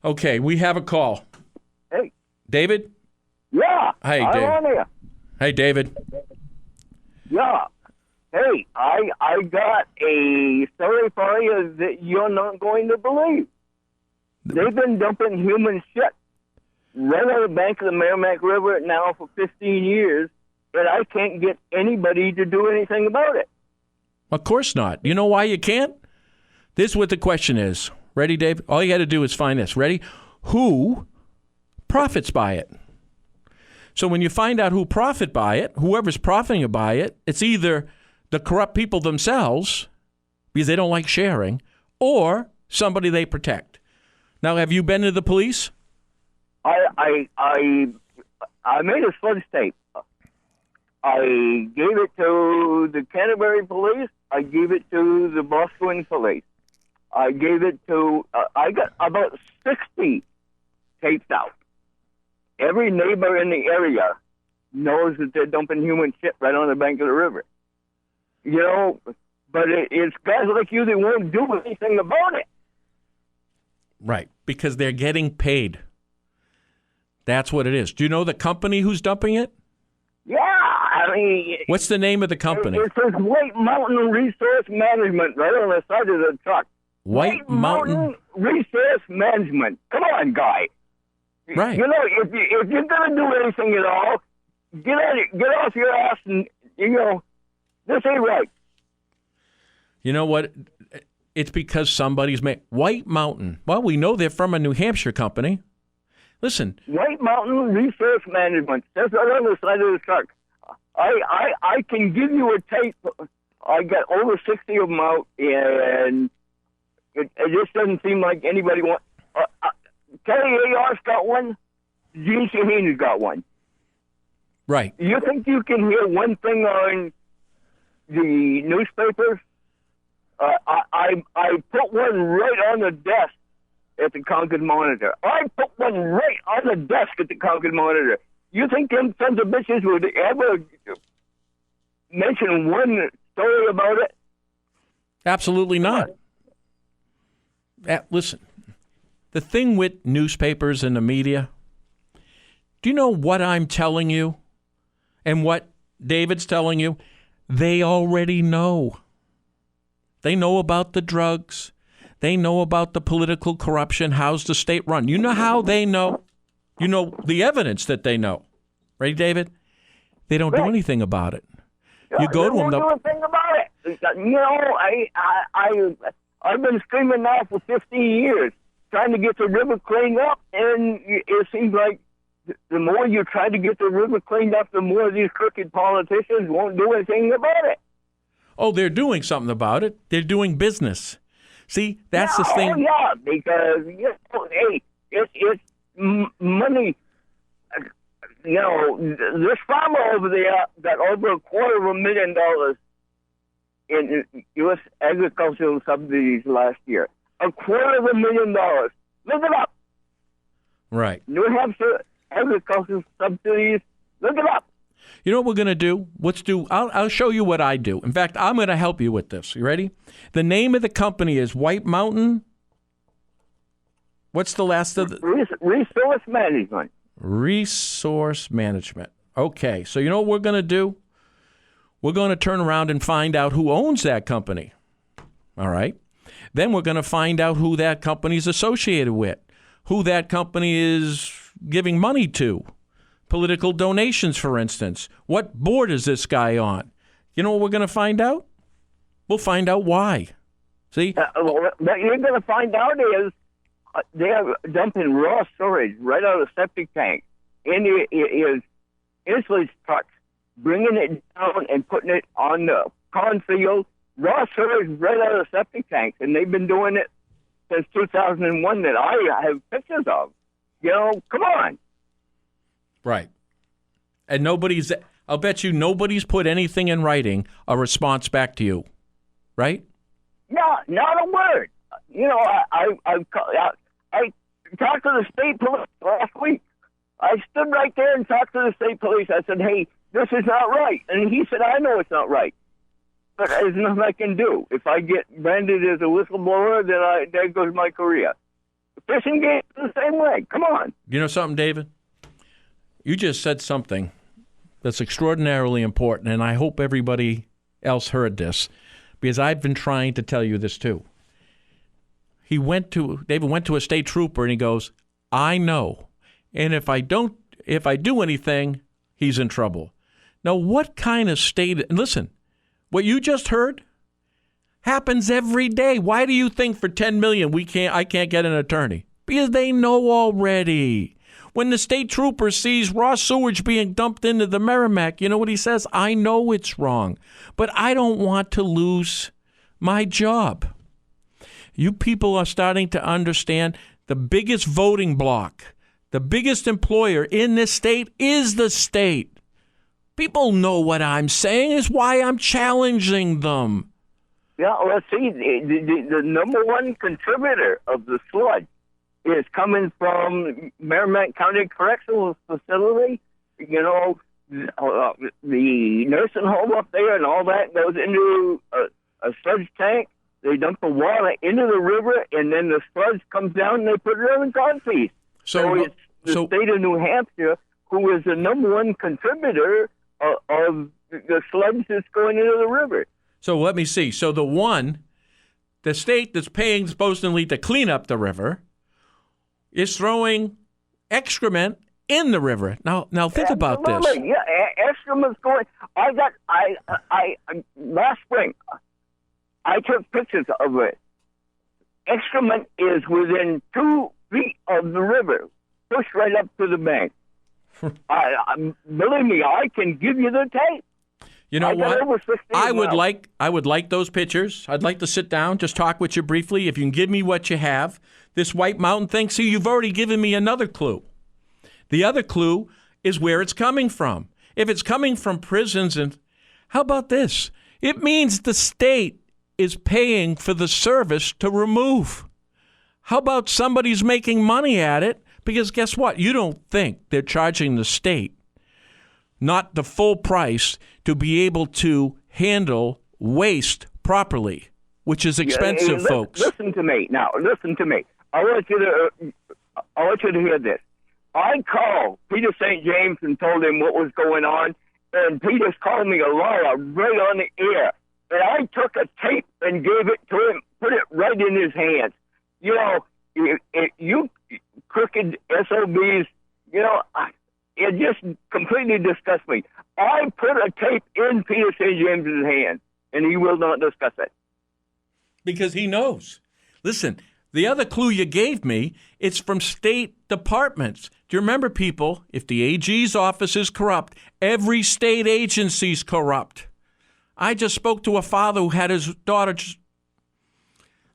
Okay, we have a call. Hey. David? Yeah. Hey, I'm David. on here. Hey, David. Yeah. Hey, I got a story for you that you're not going to believe. They've been dumping human shit right on the bank of the Merrimack River now for 15 years, and I can't get anybody to do anything about it. Of course not. You know why you can't? This is what the question is. Ready, Dave? All you got to do is find this. Ready? Who profits by it? So when you find out who profit by it, whoever's profiting by it, it's either the corrupt people themselves, because they don't like sharing, or somebody they protect. Now, have you been to the police? I made a sludge tape. I gave it to the Canterbury police. I gave it to the Boston police. I gave it to, I got about 60 tapes out. Every neighbor in the area knows that they're dumping human shit right on the bank of the river. You know, but it's guys like you that won't do anything about it. Right, because they're getting paid. That's what it is. Do you know the company who's dumping it? Yeah, I mean... What's the name of the company? It says White Mountain Resource Management right on the side of the truck. White Mountain Resource Management. Come on, guy. Right. You know, if you're going to do anything at all, get off your ass and, you know, this ain't right. You know what? It's because somebody's made White Mountain. Well, we know they're from a New Hampshire company. Listen. White Mountain Resource Management. That's right on the side of the truck. I can give you a tape. I got over 60 of them out, and it just doesn't seem like anybody wants. Kelly A.R.'s got one. Gene Shaheen's got one. Right. You think you can hear one thing on the newspapers? I put one right on the desk at the Concord Monitor. I put one right on the desk at the Concord Monitor. You think them sons of bitches would ever mention one story about it? Absolutely not. Listen, the thing with newspapers and the media, do you know what I'm telling you and what David's telling you? They already know. They know about the drugs. They know about the political corruption. How's the state run? You know how they know? You know the evidence that they know. Right, David? They don't do anything about it. You go to them. They don't do anything about it. You know, I've been screaming now for 15 years, trying to get the river cleaned up, and it seems like the more you try to get the river cleaned up, the more these crooked politicians won't do anything about it. Oh, they're doing something about it. They're doing business. See, that's the thing. Oh, yeah, because, you know, hey, it's money. You know, this farmer over there got over $250,000 in U.S. agricultural subsidies last year. $250,000. Look it up. Right. New Hampshire agricultural subsidies. Look it up. You know what we're going to do? I'll show you what I do. In fact, I'm going to help you with this. You ready? The name of the company is White Mountain. What's the last of the? Resource Management. Resource Management. Okay. So you know what we're going to do? We're going to turn around and find out who owns that company. All right. Then we're going to find out who that company is associated with, who that company is giving money to. Political donations, for instance. What board is this guy on? You know what we're going to find out? We'll find out why. See? What you're going to find out is they're dumping raw storage right out of the septic tank into his insulation trucks, bringing it down and putting it on the cornfield. Raw storage right out of the septic tanks, and they've been doing it since 2001 that I have pictures of. You know, come on. Right. And I'll bet you nobody's put anything in writing, a response back to you. Right? No, not a word. You know, I talked to the state police last week. I stood right there and talked to the state police. I said, hey, this is not right. And he said, I know it's not right. But there's nothing I can do. If I get branded as a whistleblower, then there goes my career. Fishing games the same way. Come on. You know something, David? You just said something that's extraordinarily important, and I hope everybody else heard this, because I've been trying to tell you this too. David went to a state trooper and he goes, I know. And if I do anything, he's in trouble. Now, what kind of state, and listen, what you just heard happens every day. Why do you think for $10 million I can't get an attorney? Because they know already. When the state trooper sees raw sewage being dumped into the Merrimack, you know what he says? I know it's wrong, but I don't want to lose my job. You people are starting to understand the biggest voting bloc, the biggest employer in this state is the state. People know what I'm saying is why I'm challenging them. Yeah, let's see. The number one contributor of the sludge is coming from Merrimack County Correctional Facility. You know, the nursing home up there and all that goes into a sludge tank. They dump the water into the river, and then the sludge comes down, and they put it in cornfields. So it's the state of New Hampshire who is the number one contributor of the sludge that's going into the river. So let me see. So the state that's paying supposedly to clean up the river is throwing excrement in the river. Now think about this. Yeah, excrement's going. Last spring, I took pictures of it. Excrement is within 2 feet of the river, pushed right up to the bank. Believe me, I can give you the tape. You know what? I would like those pictures. I'd like to sit down, just talk with you briefly. If you can give me what you have, this White Mountain thing. See, you've already given me another clue. The other clue is where it's coming from. If it's coming from prisons, and how about this? It means the state is paying for the service to remove. How about somebody's making money at it? Because guess what? You don't think they're charging the state not the full price to be able to handle waste properly, which is expensive, folks. Listen to me. Now, listen to me. I want you to hear this. I called Peter St. James and told him what was going on, and Peter's called me a liar right on the air. And I took a tape and gave it to him, put it right in his hands. You know, you crooked SOBs, you know, it just completely disgusts me. I put a tape in Peter St. James's hands, and he will not discuss it. Because he knows. Listen, the other clue you gave me, it's from state departments. Do you remember, people, if the AG's office is corrupt, every state agency's corrupt. I just spoke to a father who had his daughter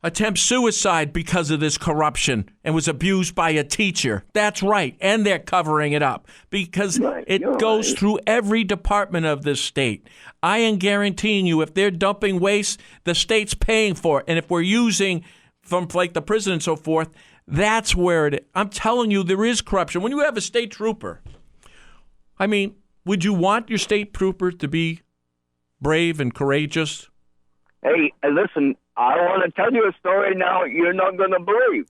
attempt suicide because of this corruption and was abused by a teacher. That's right. And they're covering it up because it goes through every department of this state. I am guaranteeing you, if they're dumping waste, the state's paying for it. And if we're using from like the prison and so forth, that's where it is. I'm telling you, there is corruption. When you have a state trooper, I mean, would you want your state trooper to be brave and courageous? Hey, listen, I want to tell you a story now you're not going to believe.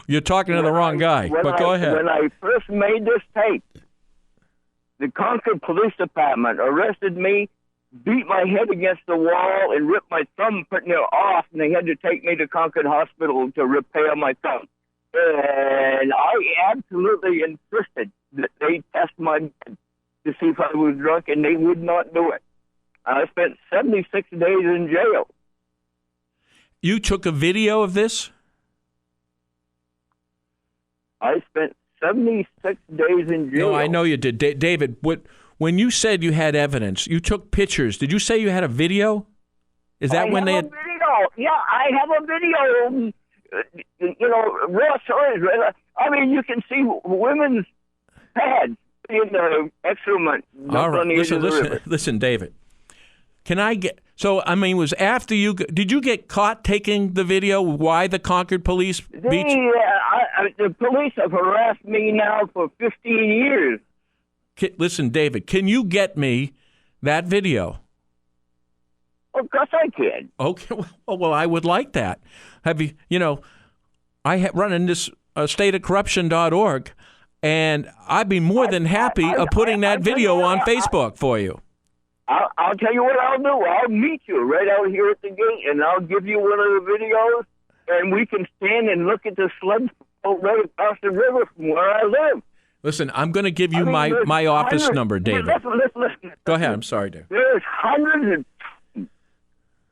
You're talking to the wrong guy, but go ahead. When I first made this tape, the Concord Police Department arrested me, beat my head against the wall, and ripped my thumbnail off, and they had to take me to Concord Hospital to repair my thumb. And I absolutely insisted that they test my blood to see if I was drunk, and they would not do it. I spent 76 days in jail. You took a video of this? I spent 76 days in jail. No, I know you did. David, when you said you had evidence, you took pictures. Did you say you had a video? Is that when they had... video. Yeah, I have a video. You know, raw stories. I mean, you can see women's pads in the excrement. All right, listen, David. Can I get... So, I mean, was after you... Did you get caught taking the video? Why the Concord police beat you? The police have harassed me now for 15 years. Listen, David, can you get me that video? Of course I can. Okay, well, I would like that. Have you... You know, I run in this stateofcorruption.org, and I'd be more than happy of putting that video on Facebook for you. I'll tell you what I'll do. I'll meet you right out here at the gate, and I'll give you one of the videos, and we can stand and look at the sleds right across the river from where I live. Listen, I'm going to give you my office number, David. Listen. Go ahead. I'm sorry, Dave. There's hundreds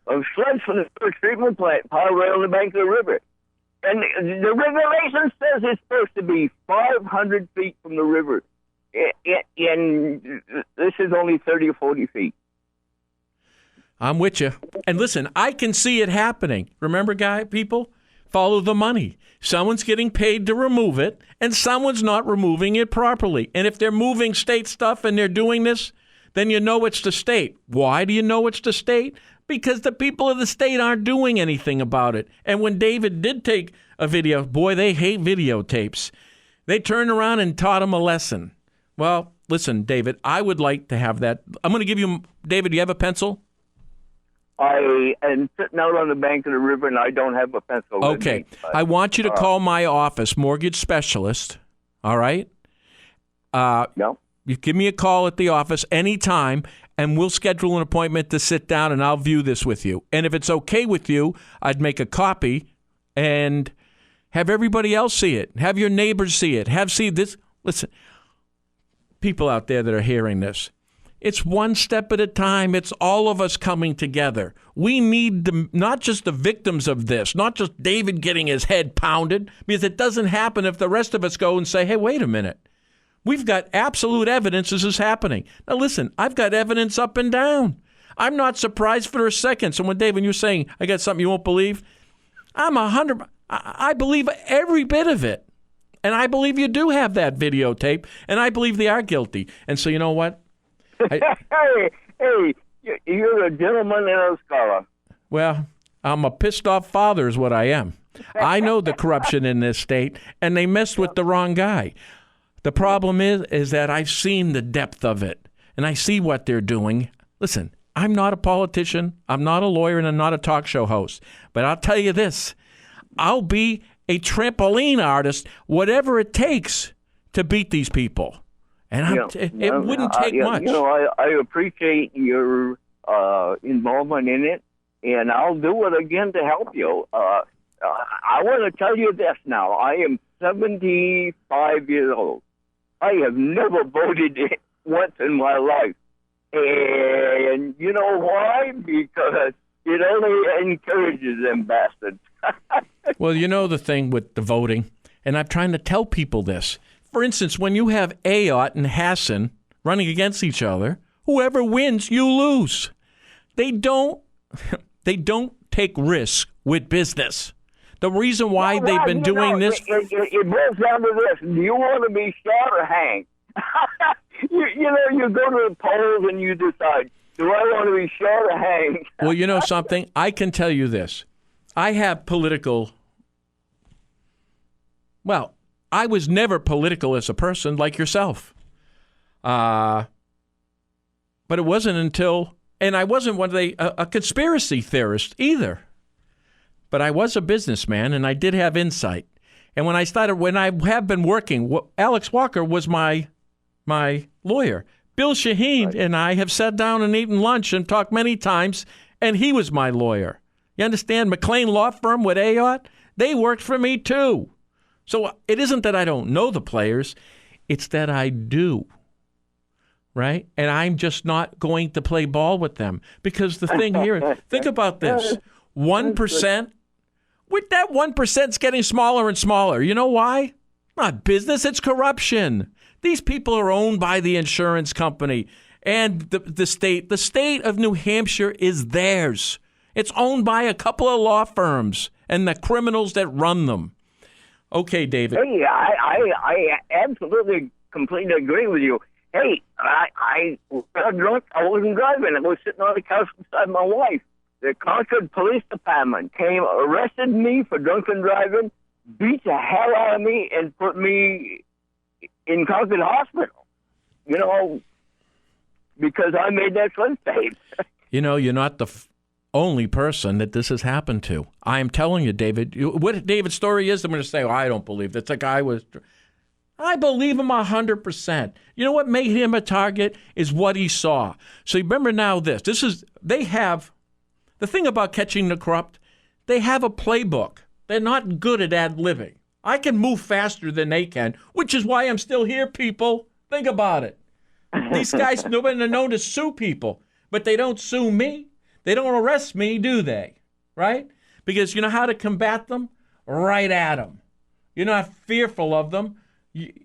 of sleds from the sewage treatment plant piled right on the bank of the river. And the regulation says it's supposed to be 500 feet from the river. And this is only 30 or 40 feet. I'm with you. And listen, I can see it happening. Remember, people? Follow the money. Someone's getting paid to remove it, and someone's not removing it properly. And if they're moving state stuff and they're doing this, then you know it's the state. Why do you know it's the state? Because the people of the state aren't doing anything about it. And when David did take a video, boy, they hate videotapes. They turned around and taught him a lesson. Well, listen, David, I would like to have that. I'm going to give you, David, do you have a pencil? I am sitting out on the bank of the river, and I don't have a pencil. Okay. I want you to call my office, mortgage specialist, all right? No. You give me a call at the office anytime, and we'll schedule an appointment to sit down, and I'll view this with you. And if it's okay with you, I'd make a copy and have everybody else see it. Have your neighbors see it. See this. Listen, people out there that are hearing this, it's one step at a time. It's all of us coming together. We need not just the victims of this, not just David getting his head pounded, because it doesn't happen if the rest of us go and say, hey, wait a minute. We've got absolute evidence this is happening. Now, listen, I've got evidence up and down. I'm not surprised for a second. So when, David, you're saying, I got something you won't believe, I believe every bit of it. And I believe you do have that videotape, and I believe they are guilty. And so you know what? Hey, you're a gentleman and a scholar. Well, I'm a pissed off father is what I am. I know the corruption in this state, and they messed with the wrong guy. The problem is that I've seen the depth of it, and I see what they're doing. Listen, I'm not a politician, I'm not a lawyer, and I'm not a talk show host. But I'll tell you this, I'll be a trampoline artist, whatever it takes to beat these people. And it wouldn't take much. I appreciate your involvement in it, and I'll do it again to help you. I want to tell you this now. I am 75 years old. I have never voted once in my life. And you know why? Because it only encourages them bastards. Well, you know the thing with the voting, and I'm trying to tell people this. For instance, when you have Ayotte and Hassan running against each other, whoever wins, you lose. They don't take risks with business. The reason why they've been doing this... It boils down to this. Do you want to be shot or hanged? You go to the polls and you decide, do I want to be shot or hanged? Well, you know something? I can tell you this. I have political... Well, I was never political as a person like yourself. But it wasn't until... And I wasn't a conspiracy theorist either. But I was a businessman, and I did have insight. And when I have been working, Alex Walker was my lawyer. Bill Shaheen and I have sat down and eaten lunch and talked many times, and he was my lawyer. You understand? McLean Law Firm with Ayotte, they worked for me too. So it isn't that I don't know the players, it's that I do. Right? And I'm just not going to play ball with them. Because the thing here, think about this. 1%, with that 1%'s getting smaller and smaller. You know why? Not business, it's corruption. These people are owned by the insurance company and the state. The state of New Hampshire is theirs. It's owned by a couple of law firms and the criminals that run them. Okay, David. Hey, I absolutely, completely agree with you. Hey, I got drunk. I wasn't driving. I was sitting on the couch beside my wife. The Concord Police Department arrested me for drunken driving, beat the hell out of me, and put me in Concord Hospital. Because I made that slip tape. You're not the only person that this has happened to. I'm telling you, David. What David's story is, I'm going to say, I don't believe that. The guy was... I believe him 100%. You know what made him a target is what he saw. So remember now they have, the thing about catching the corrupt, they have a playbook. They're not good at ad-libbing. I can move faster than they can, which is why I'm still here, people. Think about it. These guys, nobody known to sue people, but they don't sue me. They don't arrest me, do they? Right? Because you know how to combat them? Right at them. You're not fearful of them.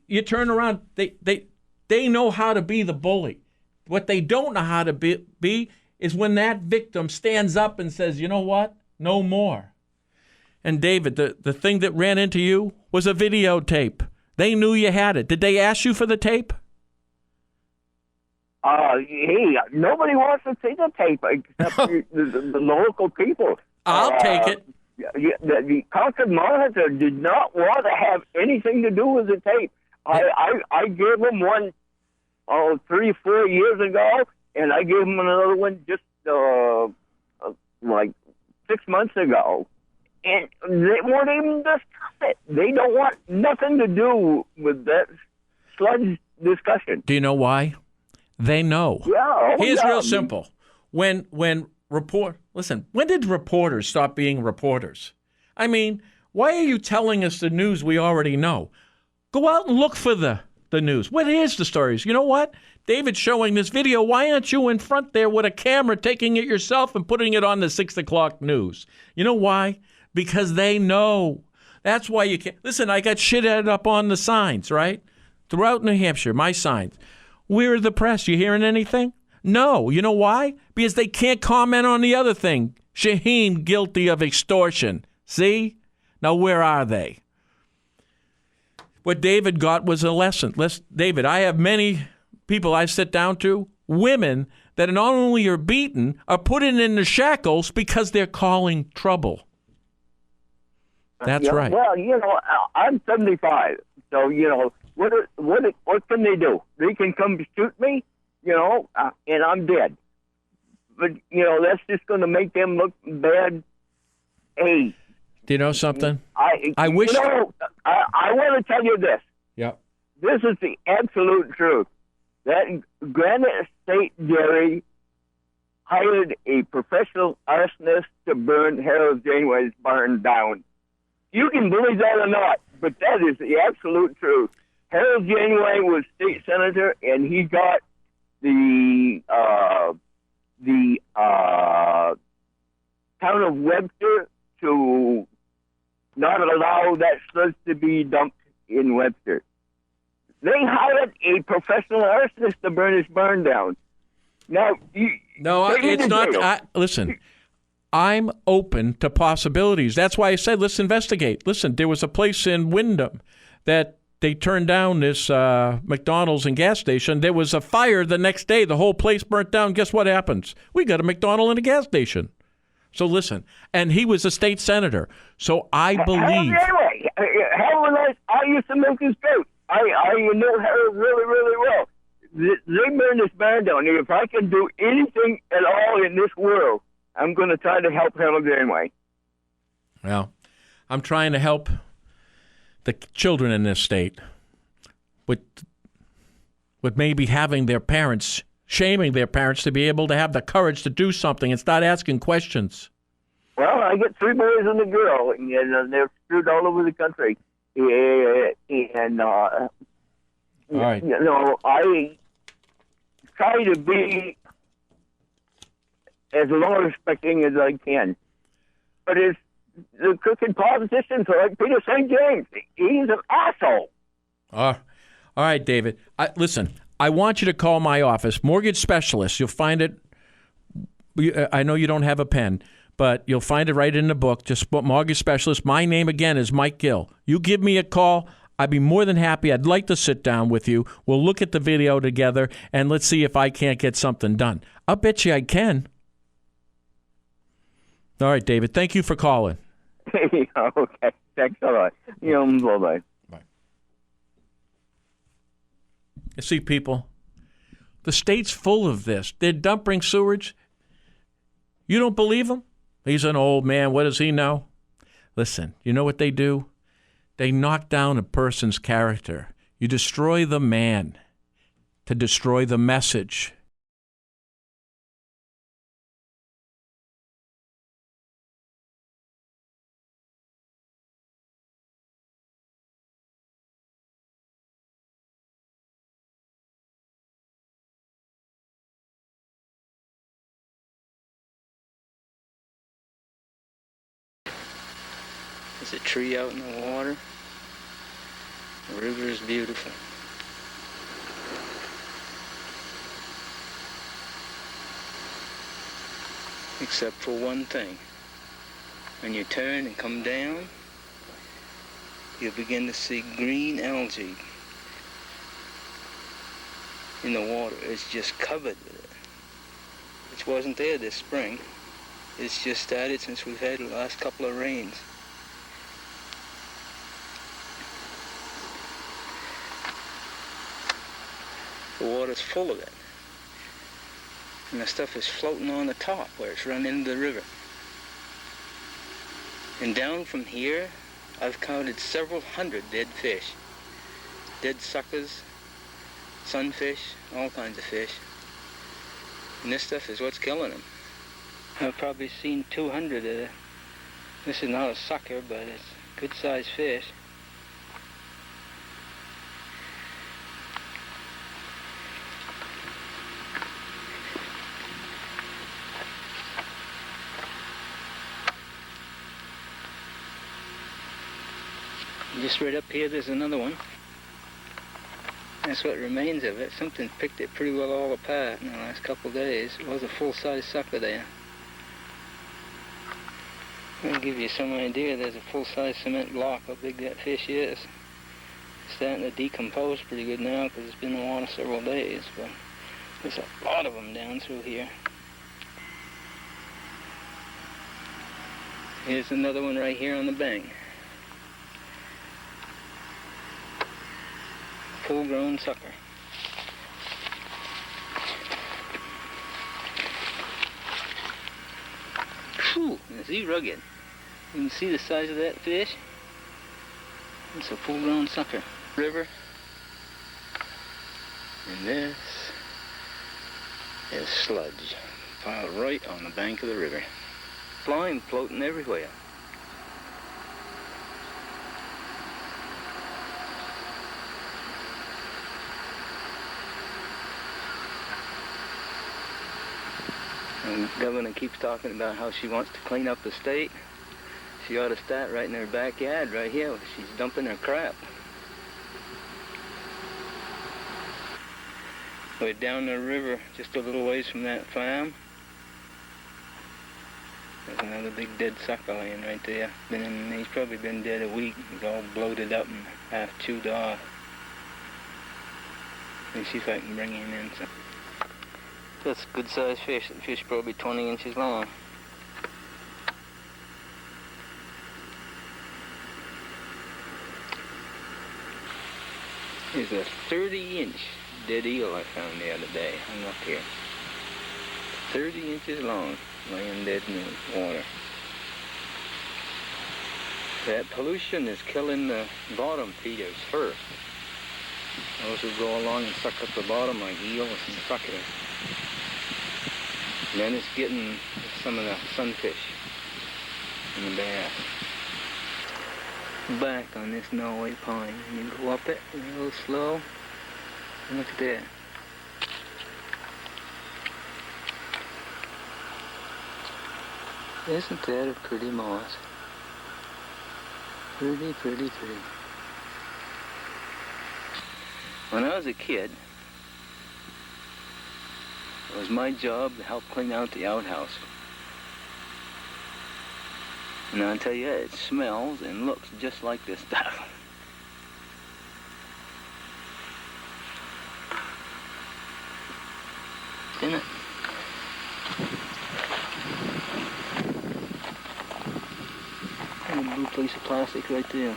You turn around, they know how to be the bully. What they don't know how to be is when that victim stands up and says, you know what? No more. And David, the thing that ran into you was a videotape. They knew you had it. Did they ask you for the tape? Hey, nobody wants to see the tape except the local people. I'll take it. The Concord Monitor did not want to have anything to do with the tape. I gave them one 3-4 years ago, and I gave them another one just like 6 months ago, and they won't even discuss it. They don't want nothing to do with that sludge discussion. Do you know why? They know. Yeah. Here's real simple. When did reporters stop being reporters? I mean, why are you telling us the news we already know? Go out and look for the news. What is the stories? You know what? David's showing this video. Why aren't you in front there with a camera taking it yourself and putting it on the 6 o'clock news? You know why? Because they know. That's why you can't. Listen, I got shit added up on the signs, right? Throughout New Hampshire, my signs. We're the press. You hearing anything? No. You know why? Because they can't comment on the other thing. Shaheen guilty of extortion. See? Now, where are they? What David got was a lesson. David, I have many people I sit down to, women that not only are beaten, are put in the shackles because they're calling trouble. That's right. Well, you know, I'm 75, so, you know, what can they do? They can come shoot me, you know, and I'm dead. But, you know, that's just going to make them look bad. Hey. Do you know something? I wish. You know, I want to tell you this. Yeah. This is the absolute truth. That Granite State Dairy hired a professional arsonist to burn Harold Janeway's barn down. You can believe that or not, but that is the absolute truth. Harold Janeway was state senator, and he got the town of Webster to not allow that sludge to be dumped in Webster. They hired a professional arsonist to burn his barn down. Now, it's not. Listen, I'm open to possibilities. That's why I said let's investigate. Listen, there was a place in Windham that they turned down this McDonald's and gas station. There was a fire the next day. The whole place burnt down. Guess what happens? We got a McDonald's and a gas station. So listen, and he was a state senator. So I believe. Anyway, Harold, I used to make his goat. I know Harold really, really well. They burned this barn down. If I can do anything at all in this world, I'm going to try to help Harold anyway. Well, I'm trying to help the children in this state with maybe having their parents, shaming their parents to be able to have the courage to do something and start asking questions. Well, I get 3 boys and a girl, and they're screwed all over the country. And all right. You know, I try to be as law-respecting as I can. But it's the crooked politicians like Peter St. James. He's an asshole. All right, David. Listen, I want you to call my office, Mortgage Specialist. You'll find it. I know you don't have a pen, but you'll find it right in the book. Just Mortgage Specialist. My name, again, is Mike Gill. You give me a call. I'd be more than happy. I'd like to sit down with you. We'll look at the video together, and let's see if I can't get something done. I'll bet you I can. All right, David. Thank you for calling. Okay. Thanks a lot. Bye-bye. Bye. You see, people, the state's full of this. They're dumping sewage. You don't believe him? He's an old man. What does he know? Listen, you know what they do? They knock down a person's character. You destroy the man to destroy the message. There's a tree out in the water. The river is beautiful. Except for one thing. When you turn and come down, you'll begin to see green algae in the water. It's just covered with it. Which wasn't there this spring. It's just started since we've had the last couple of rains. The water's full of it. And the stuff is floating on the top where it's run into the river. And down from here, I've counted several hundred dead fish. Dead suckers, sunfish, all kinds of fish. And this stuff is what's killing them. I've probably seen 200 of it. This is not a sucker, but it's a good-sized fish. Just right up here, there's another one. That's what remains of it. Something picked it pretty well all apart in the last couple of days. It was a full-size sucker there. I'll give you some idea. There's a full-size cement block how big that fish is. It's starting to decompose pretty good now because it's been in the water several days, but there's a lot of them down through here. Here's another one right here on the bank. Full-grown sucker. Phew, is he rugged. You can see the size of that fish. It's a full-grown sucker. River. And this is sludge piled right on the bank of the river. Slime floating everywhere. And the governor keeps talking about how she wants to clean up the state. She ought to start right in her backyard, right here, where she's dumping her crap. We're down the river, just a little ways from that farm. There's another big dead sucker laying right there. He's probably been dead a week. He's all bloated up and half chewed off. Let me see if I can bring him in. So. That's a good-sized fish. The fish probably 20 inches long. There's a 30-inch dead eel I found the other day. Hung up here. 30 inches long, laying dead in the water. That pollution is killing the bottom feeders first. Those who go along and suck up the bottom like eels and suckers. And then it's getting some of the sunfish and the bass. Back on this Norway pine. You go up it a little slow. And look at that. Isn't that a pretty moss? Pretty, pretty, pretty. When I was a kid, it was my job to help clean out the outhouse. And I'll tell you, it smells and looks just like this stuff. Isn't it? And a blue piece of plastic right there.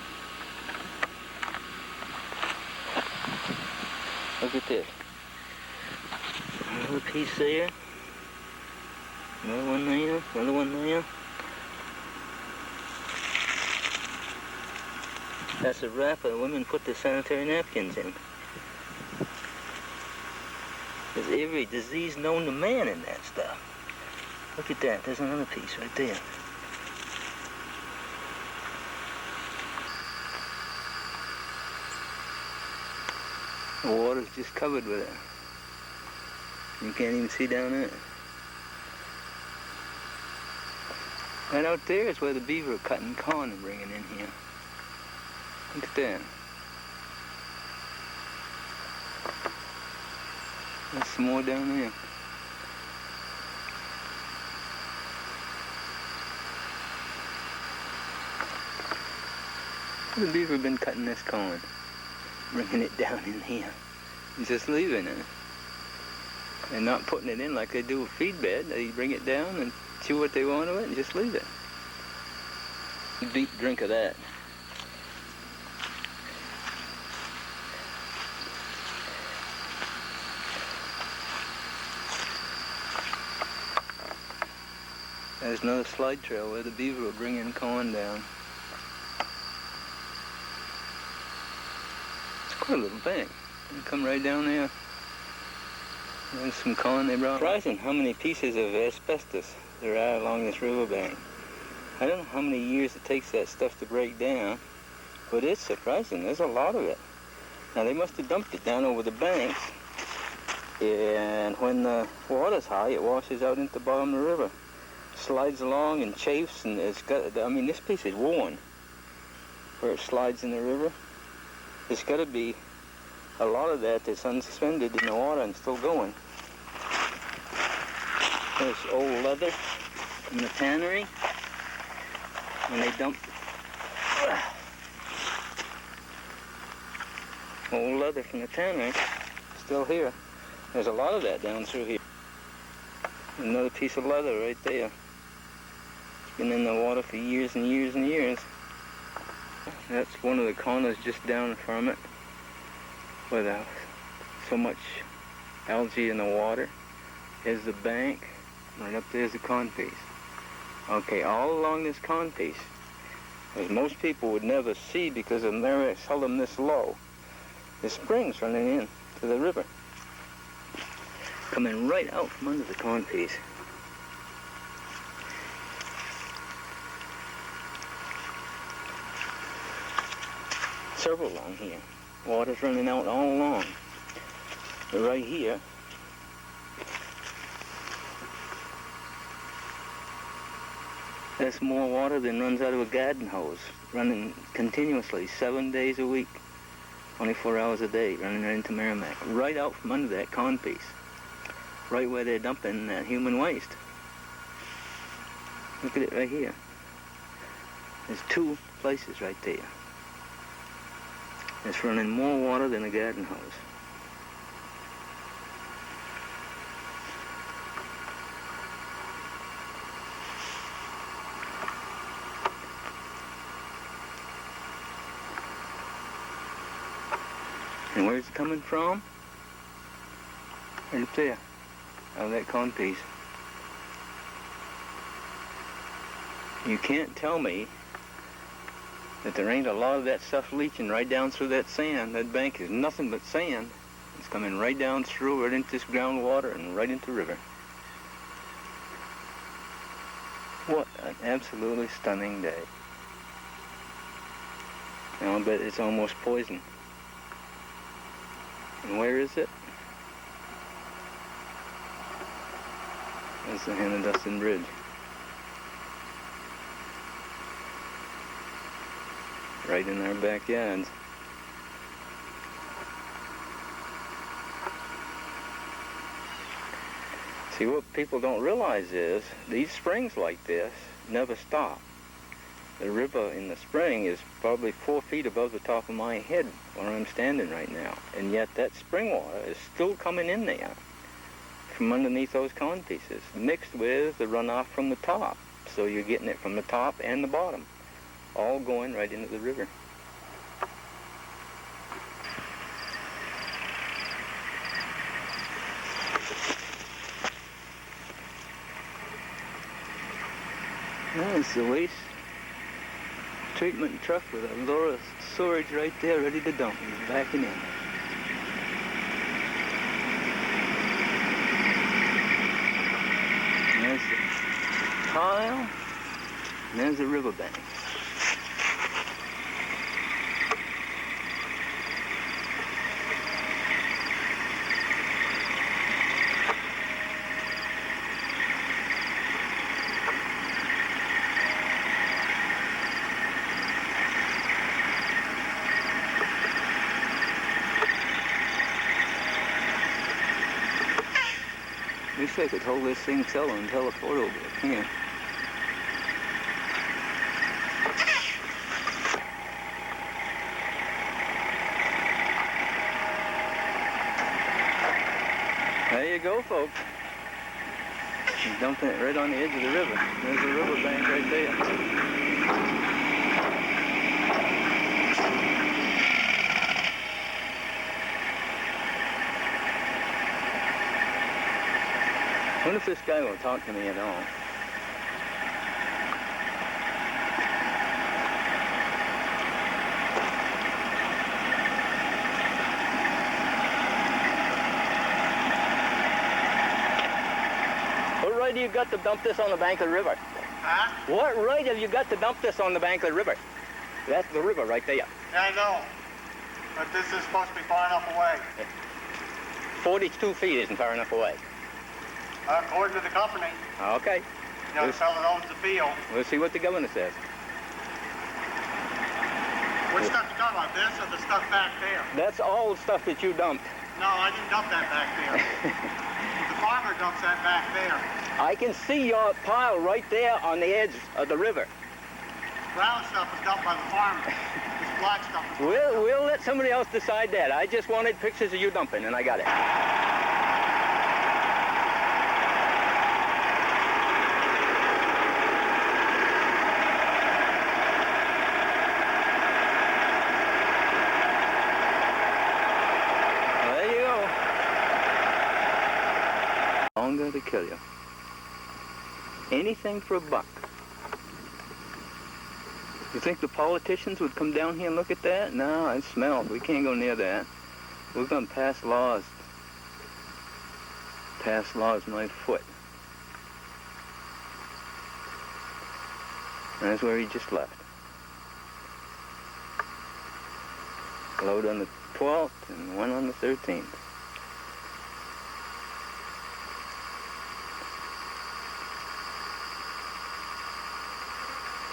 Look at this. Another piece there. Another one there, another one there. That's a wrapper the women put their sanitary napkins in. There's every disease known to man in that stuff. Look at that, there's another piece right there. The water's just covered with it. You can't even see down there. Right out there is where the beaver are cutting corn and bringing in here. Look at that. There's some more down there. The beaver been cutting this corn, bringing it down in here. He's just leaving it. And not putting it in like they do a feed bed. They bring it down and chew what they want of it and just leave it. A deep drink of that. There's another slide trail where the beaver will bring in corn down. It's quite a little bank. You come right down there. There's some corn they brought. Surprising how many pieces of asbestos there are along this riverbank. I don't know how many years it takes that stuff to break down, but it's surprising. There's a lot of it. Now they must have dumped it down over the banks, and when the water's high, it washes out into the bottom of the river. Slides along and chafes, and it's got, I mean, this piece is worn where it slides in the river. There's got to be a lot of that that's unsuspended in the water and still going. There's old leather from the tannery when they dump old leather from the tannery, still here. There's a lot of that down through here. Another piece of leather right there. It's been in the water for years and years and years. That's one of the corners just down from it, with so much algae in the water. Here's the bank. Right up there's the corn piece. Okay, all along this corn piece, as most people would never see because the Merrimack seldom this low, there's springs running in to the river, coming right out from under the corn piece. Several along here. Water's running out all along. But right here, that's more water than runs out of a garden hose, running continuously 7 days a week, 24 hours a day, running right into Merrimack, right out from under that corn piece, right where they're dumping human waste. Look at it right here. There's two places right there. It's running more water than a garden hose. And where's it coming from? Right up there, out of that corn piece. You can't tell me that there ain't a lot of that stuff leaching right down through that sand. That bank is nothing but sand. It's coming right down through, right into this groundwater and right into the river. What an absolutely stunning day. And I'll bet it's almost poison. And where is it? That's the Hannah-Dustin Bridge. Right in our backyards. See, what people don't realize is these springs like this never stop. The river in the spring is probably 4 feet above the top of my head where I'm standing right now. And yet that spring water is still coming in there from underneath those corn pieces, mixed with the runoff from the top. So you're getting it from the top and the bottom, all going right into the river. There's the waste treatment truck with a load of sewage right there ready to dump. He's backing in. And there's the pile, and there's the riverbank. Wish I could hold this thing still and tell a photo, but I can't. There you go, folks. He's dumping it right on the edge of the river. There's the riverbank right there. I wonder if this guy will talk to me at all. What right have you got to dump this on the bank of the river? Huh? What right have you got to dump this on the bank of the river? That's the river right there. Yeah, I know. But this is supposed to be far enough away. 42 feet isn't far enough away. According to the company. Okay. You know, the fellow that owns the field. We'll see what the governor says. What stuff you talking about? This or the stuff back there? That's all the stuff that you dumped. No, I didn't dump that back there. The farmer dumps that back there. I can see your pile right there on the edge of the river. Brown stuff was dumped by the farmer. This black stuff was We'll let somebody else decide that. I just wanted pictures of you dumping, and I got it. Longer to kill you. Anything for a buck. You think the politicians would come down here and look at that? No, it smells. We can't go near that. We're going to pass laws. Pass laws my foot. And that's where he just left. Load on the 12th and one on the 13th.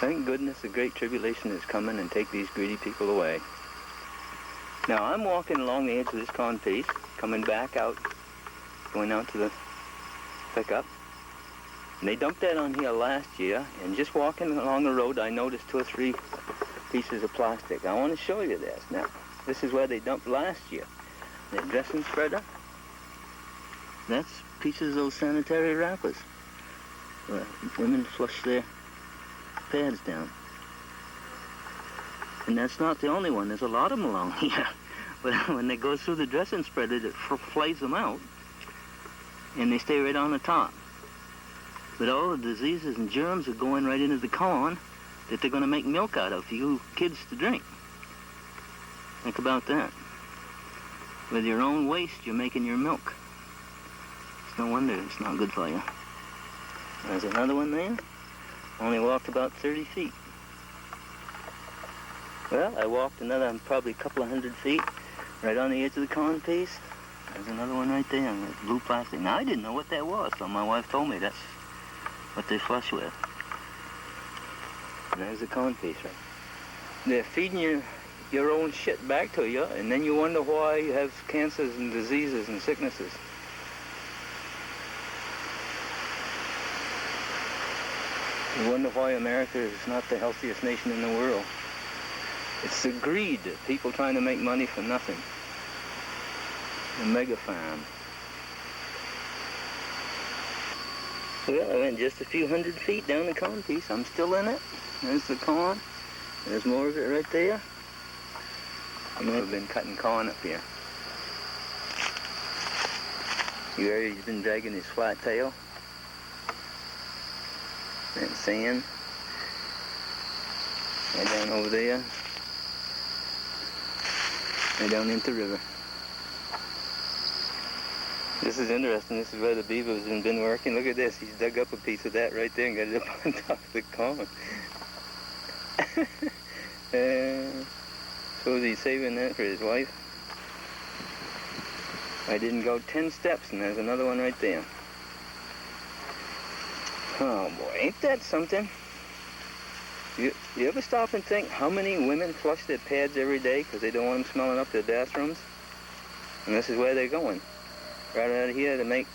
Thank goodness the Great Tribulation is coming and take these greedy people away. Now I'm walking along the edge of this corn piece, coming back out, going out to the pickup. And they dumped that on here last year, and just walking along the road I noticed 2 or 3 pieces of plastic. I want to show you this now. This is where they dumped last year. The dressing spreader. That's pieces of those sanitary wrappers. Women flush their pads down. And that's not the only one. There's a lot of them along here. But when they go through the dressing spreader, it flays them out. And they stay right on the top. But all the diseases and germs are going right into the corn that they're going to make milk out of for you kids to drink. Think about that. With your own waste, you're making your milk. It's no wonder it's not good for you. There's another one there. Only walked about 30 feet. Well, I walked another probably a couple of 100 feet right on the edge of the corn piece. There's another one right there, and blue plastic. Now, I didn't know what that was, so my wife told me that's what they flush with. And there's the corn piece, right? They're feeding your own shit back to you, and then you wonder why you have cancers and diseases and sicknesses. You wonder why America is not the healthiest nation in the world. It's the greed of people trying to make money for nothing. The mega farm. Well, I went just a few 100 feet down the corn piece. I'm still in it. There's the corn. There's more of it right there. I know I've been cutting corn up here. You heard he's been dragging his flat tail. And sand. Right down over there. Right down into the river. This is interesting. This is where the beavers have been working. Look at this. He's dug up a piece of that right there and got it up on top of the corn. Suppose he's saving that for his wife. I didn't go 10 steps and there's another one right there. Oh boy, ain't that something? You ever stop and think how many women flush their pads every day because they don't want them smelling up their bathrooms? And this is where they're going. Right out of here to make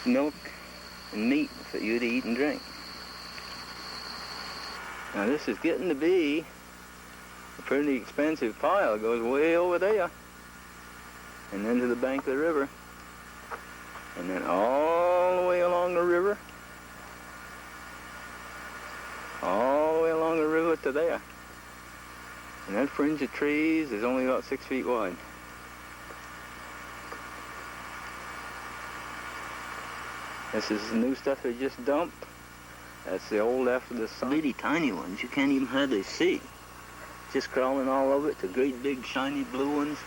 milk and meat for you to eat and drink. Now this is getting to be a pretty expensive pile. It goes way over there and then to the bank of the river and then all the way along the river, all the way along the river to there. And that fringe of trees is only about 6 feet wide. This is the new stuff they just dumped. That's the old after the sun. Little tiny ones you can't even hardly see. Just crawling all over it. The great big shiny blue ones.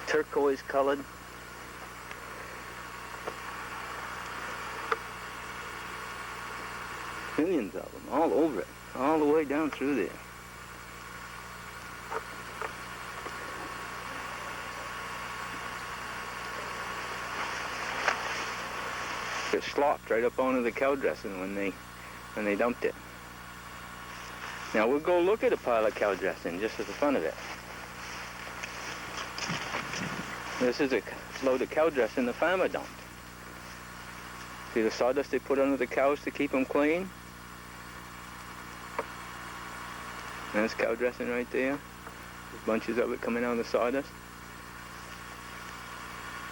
Turquoise colored. Millions of them all over it. All the way down through there. It slopped right up onto the cow dressing when they dumped it. Now we'll go look at a pile of cow dressing just for the fun of it. This is a load of cow dressing the farmer dumped. See the sawdust they put under the cows to keep them clean? And there's cow dressing right there. There's bunches of it coming out of the sawdust.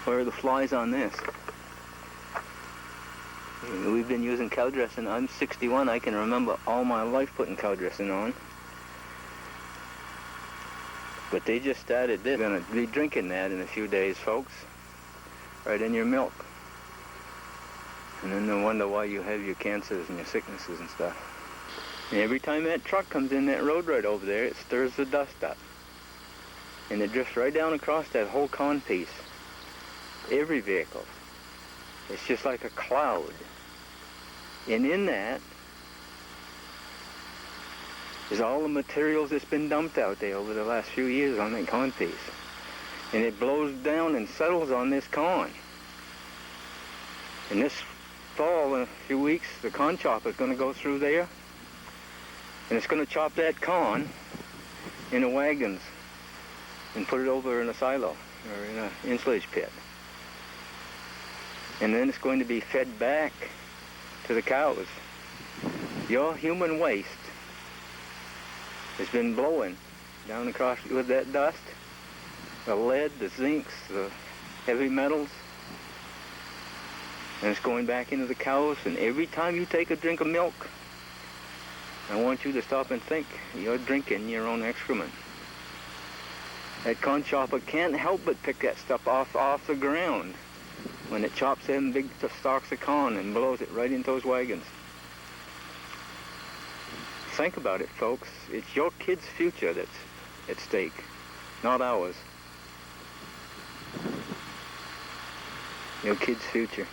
Where are the flies on this? We've been using cow dressing. I'm 61. I can remember all my life putting cow dressing on. But they just started this. You're going to be drinking that in a few days, folks. Right in your milk. And then they'll wonder why you have your cancers and your sicknesses and stuff. And every time that truck comes in that road right over there, it stirs the dust up. And it drifts right down across that whole corn piece. Every vehicle. It's just like a cloud. And in that is all the materials that's been dumped out there over the last few years on that corn piece. And it blows down and settles on this corn. And this fall, in a few weeks, the corn chopper is going to go through there. And it's going to chop that corn into wagons and put it over in a silo or in an ensilage pit. And then it's going to be fed back to the cows. Your human waste has been blowing down across with that dust, the lead, the zincs, the heavy metals, and it's going back into the cows. And every time you take a drink of milk, I want you to stop and think, you're drinking your own excrement. That corn chopper can't help but pick that stuff off the ground when it chops them big stalks of corn and blows it right into those wagons. Think about it, folks. It's your kids' future that's at stake, not ours. Your kids' future.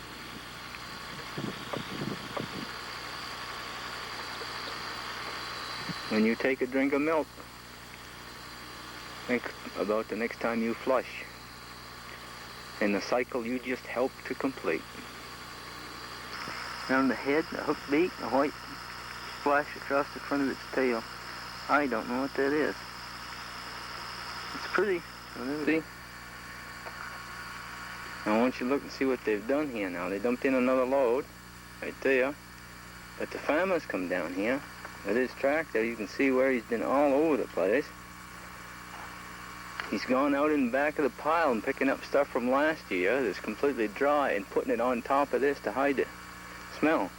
When you take a drink of milk, think about the next time you flush and the cycle you just helped to complete. Around the head, a hooked beak, a white splash across the front of its tail. I don't know what that is. It's pretty. See? Now I want you to look and see what they've done here now. They dumped in another load right there. But the farmer's come down here with his tractor. You can see where he's been all over the place. He's gone out in the back of the pile and picking up stuff from last year that's completely dry and putting it on top of this to hide the smell.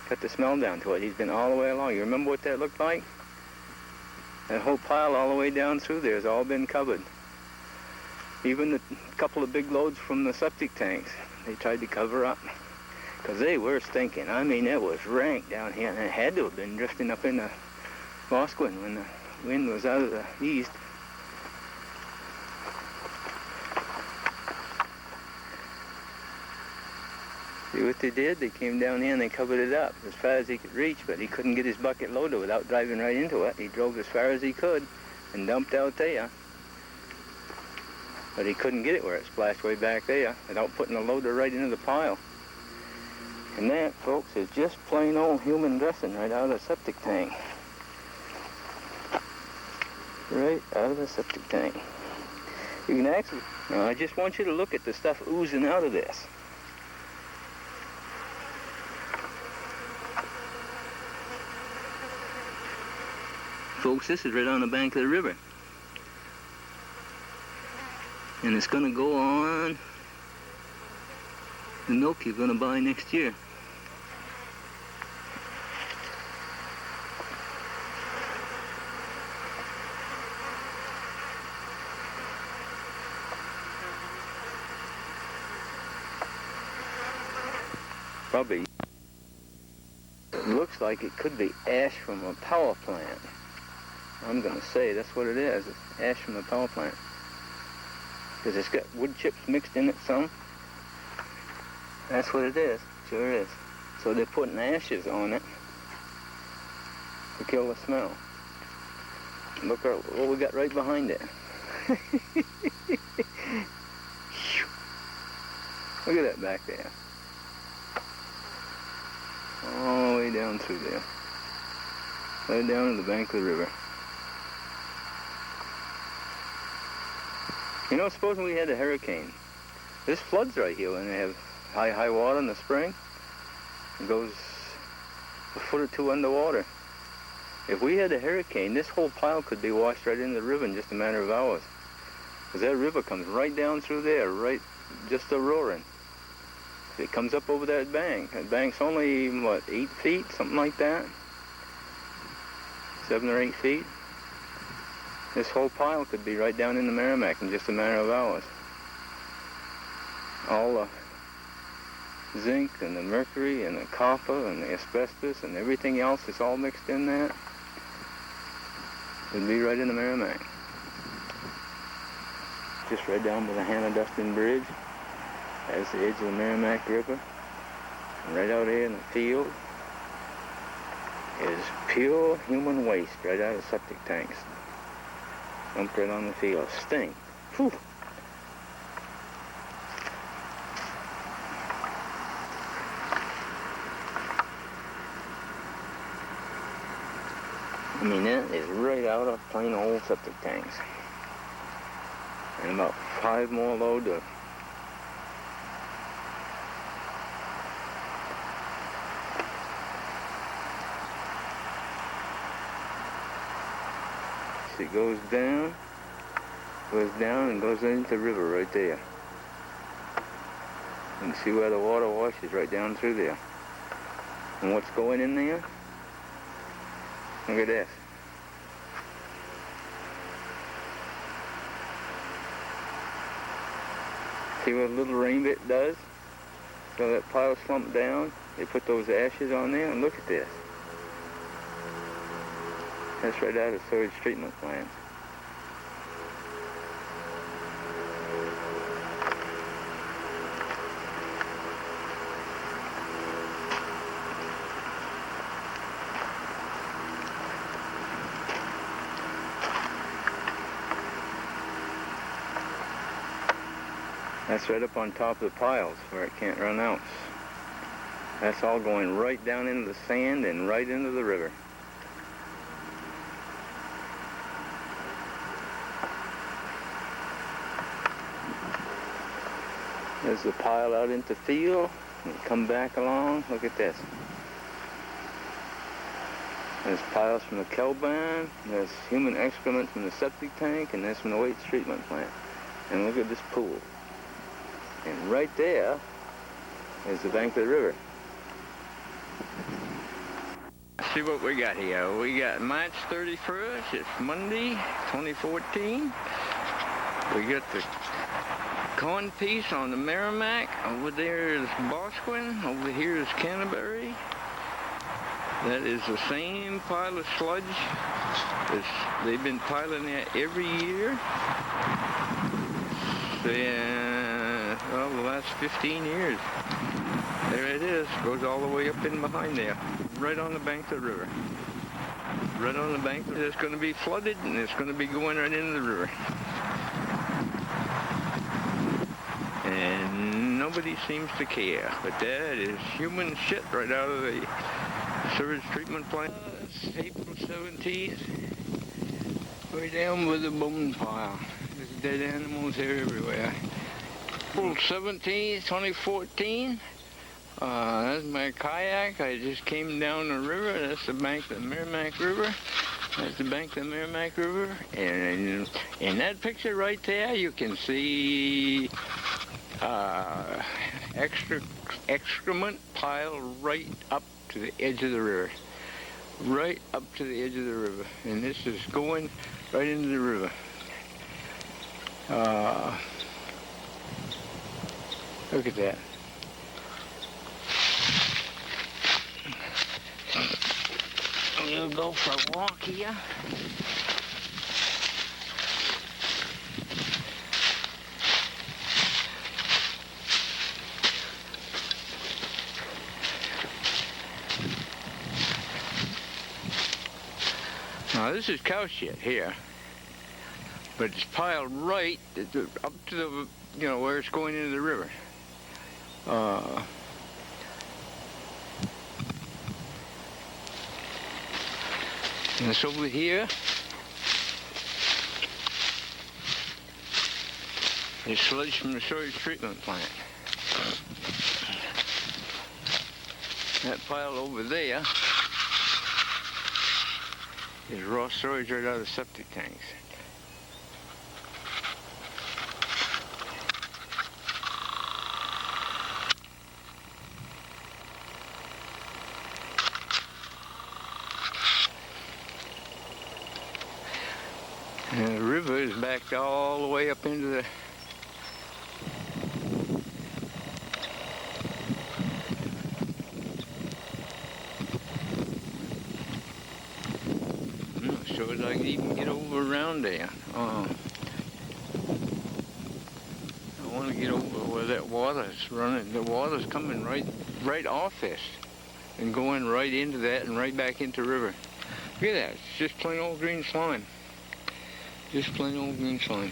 Cut the smell down to it. He's been all the way along. You remember what that looked like? That whole pile all the way down through there has all been covered. Even the couple of big loads from the septic tanks, they tried to cover up. Because they were stinking. I mean, it was rank down here, and it had to have been drifting up in the Bosquen when the wind was out of the east. See what they did? They came down here and they covered it up as far as he could reach, but he couldn't get his bucket loader without driving right into it. He drove as far as he could and dumped out there. But he couldn't get it where it splashed way back there without putting the loader right into the pile. And that, folks, is just plain old human dressing right out of the septic tank. Right out of the septic tank. You can actually... Now, I just want you to look at the stuff oozing out of this. Folks, this is right on the bank of the river. And it's going to go on the milk you're going to buy next year. Probably. It looks like it could be ash from a power plant. I'm going to say that's what it is. It's ash from the power plant. Because it's got wood chips mixed in it some. That's what it is. Sure is. So they're putting ashes on it to kill the smell. Look what we got right behind it. Look at that back there. All the way down through there. Right down to the bank of the river. You know, supposing we had a hurricane. This floods right here when they have high water in the spring. It goes a foot or two underwater. If we had a hurricane, this whole pile could be washed right into the river in just a matter of hours. Because that river comes right down through there, right just a-roaring. It comes up over that bank. That bank's only, what, 8 feet, something like that? 7 or 8 feet. This whole pile could be right down in the Merrimack in just a matter of hours. All the zinc and the mercury and the copper and the asbestos and everything else that's all mixed in there would be right in the Merrimack. Just right down by the Hannah-Dustin Bridge. That's the edge of the Merrimack River. And right out here in the field is pure human waste right out of septic tanks. Dumped right on the field. Stink. Whew. I mean, that is right out of plain old septic tanks. And about 5 more loads of it goes down and goes into the river right there. You can see where the water washes right down through there. And what's going in there? Look at this. See what a little rain bit does? So that pile slumped down, they put those ashes on there, and look at this. That's right out of the sewage treatment plant. That's right up on top of the piles where it can't run out. That's all going right down into the sand and right into the river. There's the pile out into the field, and come back along. Look at this. There's piles from the cow barn, there's human excrement from the septic tank, and there's from the waste treatment plant. And look at this pool. And right there is the bank of the river. See what we got here. We got March 31st. It's Monday, 2014. We got the corn piece on the Merrimack. Over there is Bosquen. Over here is Canterbury. That is the same pile of sludge. They've been piling that every year. Well, the last 15 years. There it is. Goes all the way up in behind there. Right on the bank of the river. Right on the bank. It's going to be flooded, and it's going to be going right into the river. And nobody seems to care. But that is human shit right out of the sewage treatment plant. It's April 17th. Way down with the bone pile. There's dead animals here everywhere. April 17th, 2014. That's my kayak. I just came down the river. That's the bank of the Merrimack River. That's the bank of the Merrimack River. And in that picture right there, you can see excrement pile right up to the edge of the river. Right up to the edge of the river. And this is going right into the river. Look at that. We'll go for a walk here. Now this is cow shit here, but it's piled right up to the, where it's going into the river. And this over here is sludge from the sewage treatment plant. That pile over there is raw sewage right out of the septic tanks. And the river is backed all the way up into the I'm not sure that I can even get over around there. I want to get over where that water's running. The water's coming right off this and going right into that and right back into the river. Look at that. It's just plain old green slime. Just plain old green slime.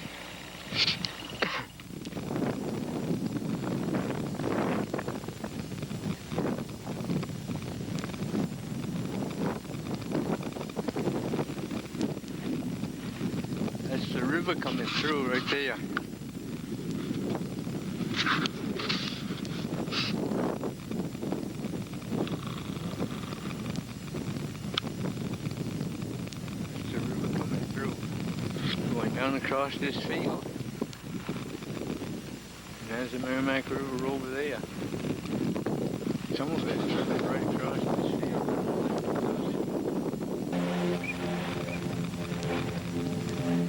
That's the river coming through right there. That's the river coming through. Going down across this field. And there's the Merrimack River over there. Some of it's running right across this field.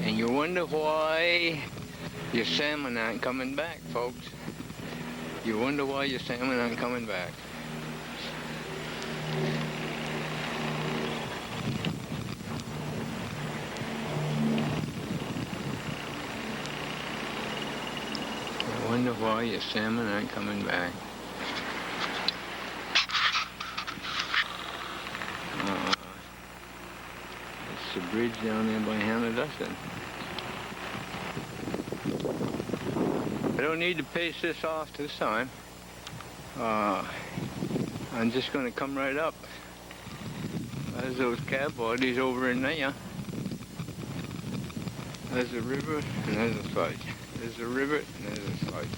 And you wonder why your salmon aren't coming back, folks. You wonder why your salmon aren't coming back. I wonder why your salmon aren't coming back. It's the bridge down there by Hannah Dustin. I don't need to paste this off this time. I'm just going to come right up. There's those cat bodies over in there. There's the river and there's the sludge. There's the river and there's the sludge.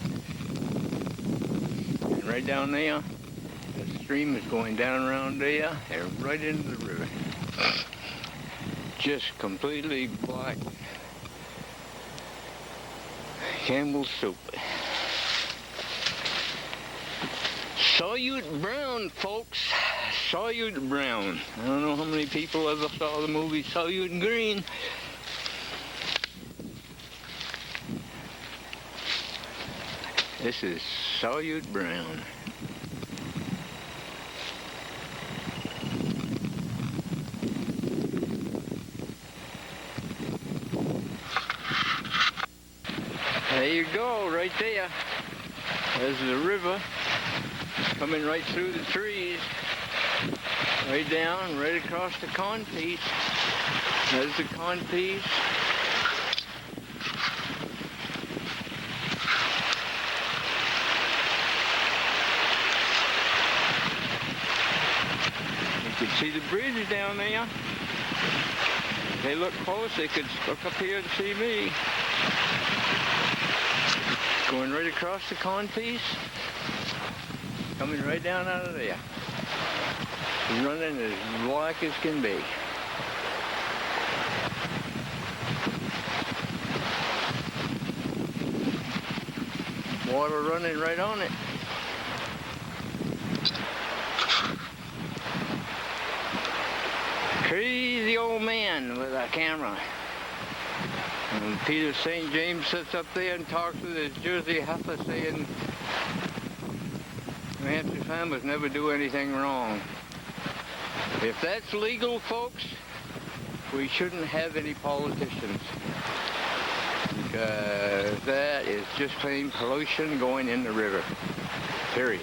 And right down there, the stream is going down around there and right into the river. Just completely black. Campbell's soup. Solute brown, folks. Solute brown. I don't know how many people ever saw the movie Solute Green. This is solute brown. There you go, right there. There's the river coming right through the trees, right down, right across the corn piece. There's the corn piece. You can see the bridge down there. If they look close, they could look up here to see me. Going right across the corn piece, coming right down out of there. Running as black as can be. Water running right on it. Crazy old man with a camera. And Peter St. James sits up there and talks with his Jersey heifer saying, New Hampshire farmers never do anything wrong. If that's legal, folks, we shouldn't have any politicians. Because that is just plain pollution going in the river. Period.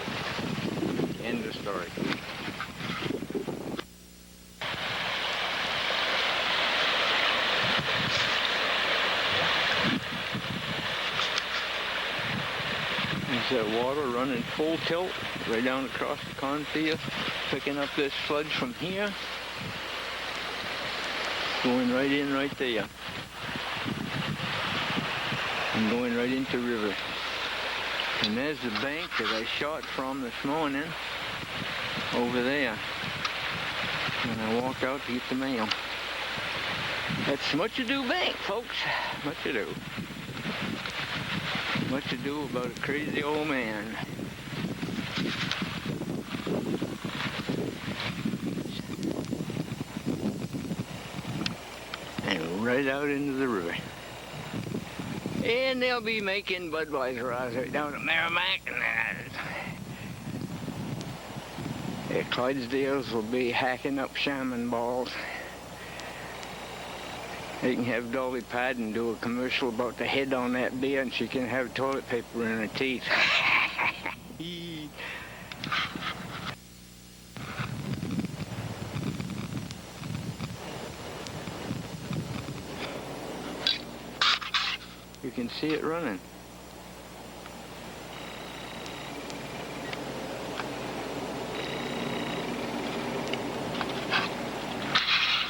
End of story. There's that water running full tilt right down across the cornfield, picking up this sludge from here, going right in right there, and going right into the river. And there's the bank that I shot from this morning, over there, when I walked out to get the mail. That's Much Ado Bank, folks, Much Ado. Much ado about a crazy old man. And right out into the river. And they'll be making Budweiser right down at Merrimack, and the Clydesdales will be hacking up salmon balls. They can have Dolly Parton do a commercial about the head on that beer, and she can have toilet paper in her teeth. You can see it running.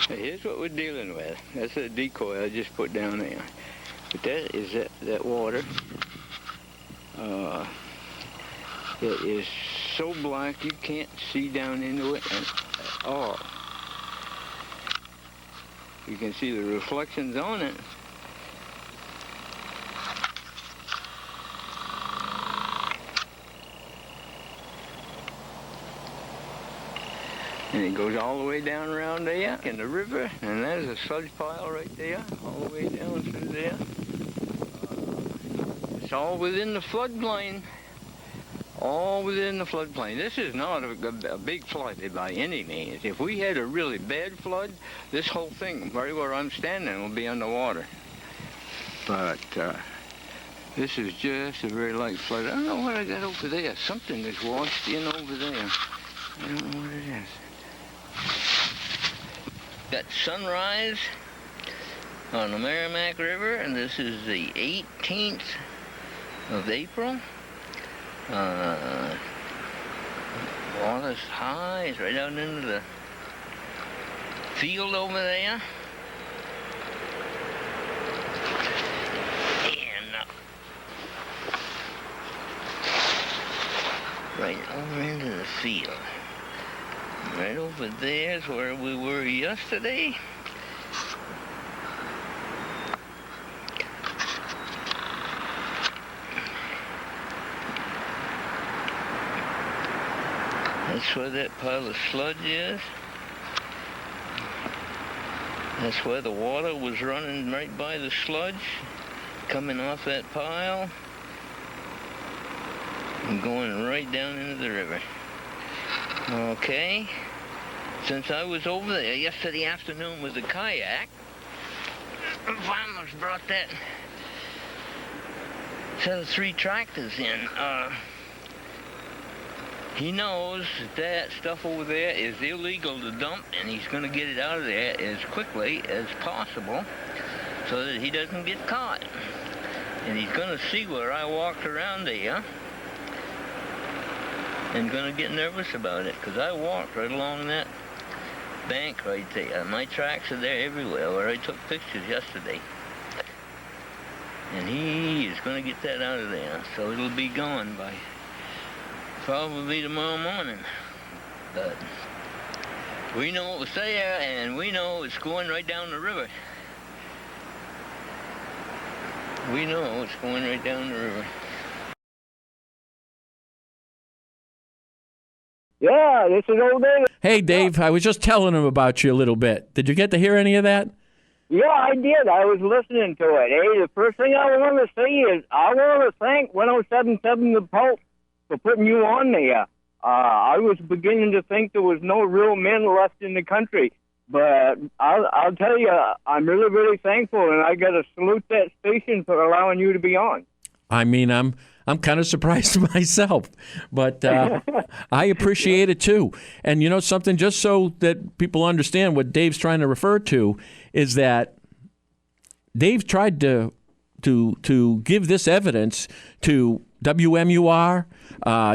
Here's what we're dealing with. That's a decoy I just put down there. But that is that water. It is so black you can't see down into it at all. You can see the reflections on it. And it goes all the way down around there in the river, and there's a sludge pile right there, all the way down through there. It's all within the floodplain. All within the floodplain. This is not a big flood by any means. If we had a really bad flood, this whole thing, right where I'm standing, will be underwater. But this is just a very light flood. I don't know what I got over there. Something is washed in over there. I don't know what it is. Got sunrise on the Merrimack River, and this is the 18th of April. Water's high. It's right down into the field over there. And right over into the field. Right over there is where we were yesterday. That's where that pile of sludge is. That's where the water was running right by the sludge, coming off that pile. I'm going right down into the river. Okay. Since I was over there yesterday afternoon with a kayak, the farmers brought that set of 3 tractors in. He knows that stuff over there is illegal to dump, and he's going to get it out of there as quickly as possible so that he doesn't get caught. And he's going to see where I walked around there and going to get nervous about it, because I walked right along that bank right there. My tracks are there everywhere where I took pictures yesterday. And he is going to get that out of there, so it'll be gone by probably tomorrow morning. But we know it was there, and we know it's going right down the river. We know it's going right down the river. Yeah, this is old David. Hey, Dave, I was just telling him about you a little bit. Did you get to hear any of that? Yeah, I did. I was listening to it. Hey, the first thing I want to say is I want to thank 107.7 The Pulse for putting you on there. I was beginning to think there was no real men left in the country. But I'll tell you, I'm really, really thankful, and I got to salute that station for allowing you to be on. I mean, I'm kind of surprised myself, but I appreciate it too. And you know something, just so that people understand what Dave's trying to refer to, is that Dave tried to give this evidence to WMUR.